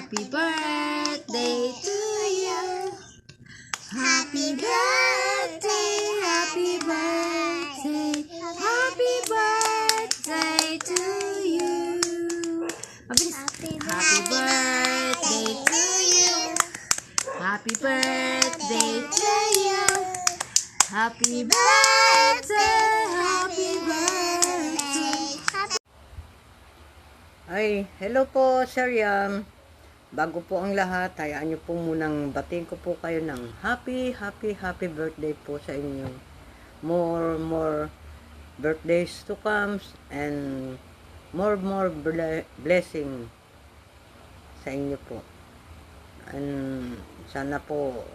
Happy birthday to you. Happy birthday, happy birthday, happy birthday to you. Happy birthday to you. Happy birthday to you. Happy birthday, happy birthday. Ay, hello po, Sir Yam. Bago po ang lahat, hayaan niyo po munang batiin ko po kayo ng happy birthday po sa inyo. More birthdays to come and more blessing sa inyo po. And sana po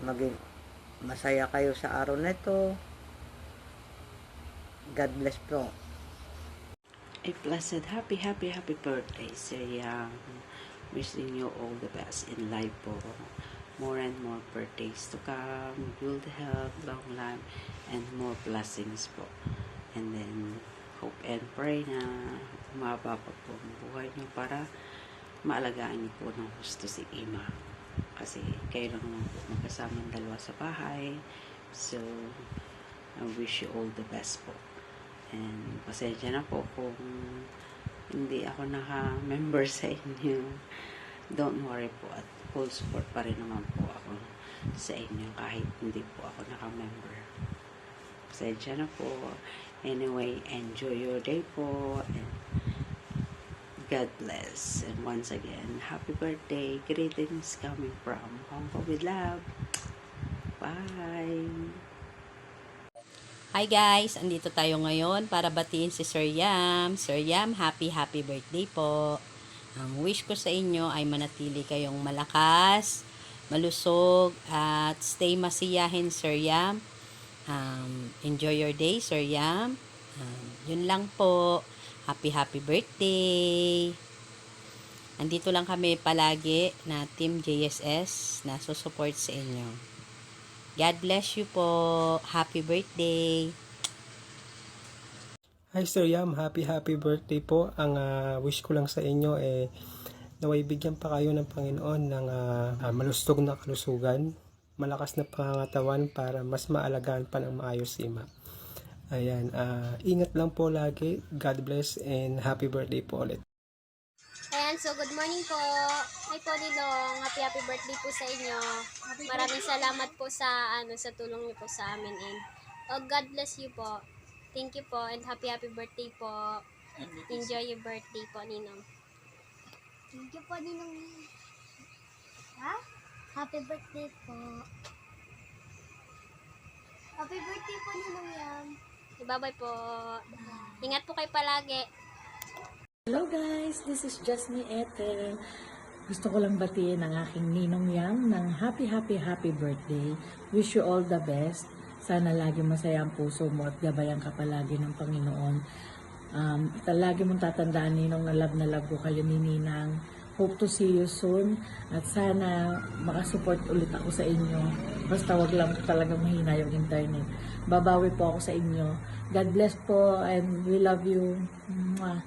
maging masaya kayo sa araw na ito. God bless po. A blessed, happy birthday, Sir Yang. Wishing you all the best in life po. More and more birthdays to come, good health, long life, and more blessings po. And then, hope and pray na umaba pa po ang buhay niyo para maalagaan niyo po ng gusto si Ima. Kasi kayo lang naman po magkasama ang dalawa sa bahay. So, I wish you all the best po. And pasensya na po kung hindi ako naka-member sa inyo. Don't worry po, at full support pa rin naman po ako sa inyo kahit hindi po ako naka-member. Pasensya na po. Anyway, enjoy your day po and God bless. And once again, happy birthday. Greetings coming from Hong Kong with love. Bye! Hi guys, andito tayo ngayon para batiin si Sir Yam. Sir Yam, happy birthday po. Ang wish ko sa inyo ay manatili kayong malakas, malusog, at stay masiyahin, Sir Yam. Enjoy your day, Sir Yam. Yun lang po. Happy birthday. Andito lang kami palagi na Team JSS na susupport sa inyo. God bless you po. Happy birthday. Hi Sir Yam, happy birthday po. Ang wish ko lang sa inyo naway bigyan pa kayo ng Panginoon ng malustog na kalusugan, malakas na pangangatawan para mas maalagaan pa ng maayos si Ima. Ayan, ingat lang po lagi. God bless and happy birthday po ulit. Ayan, so good morning po. Hi po Ninong, happy birthday po sa inyo. Maraming salamat po sa sa tulong niyo po sa amin and God bless you po. Thank you po and happy birthday po. Enjoy your birthday po, Ninong. Thank you po, Ninong. Ha? Happy birthday po. Happy birthday po, Ninong Yam. Bye-bye po. Ingat po kayo palagi. Hello guys, this is Jasmine Ethel. Gusto ko lang batiin ang aking Ninong Yam ng happy birthday. Wish you all the best. Sana lagi masaya ang puso mo at gabayan ka palagi ng Panginoon. Lagi mong tatandaan, Ninong, na love ko kayo ni Ninang. Hope to see you soon. At sana makasupport ulit ako sa inyo. Basta wag lang talaga mahina yung internet. Babawi po ako sa inyo. God bless po and we love you. Mwah.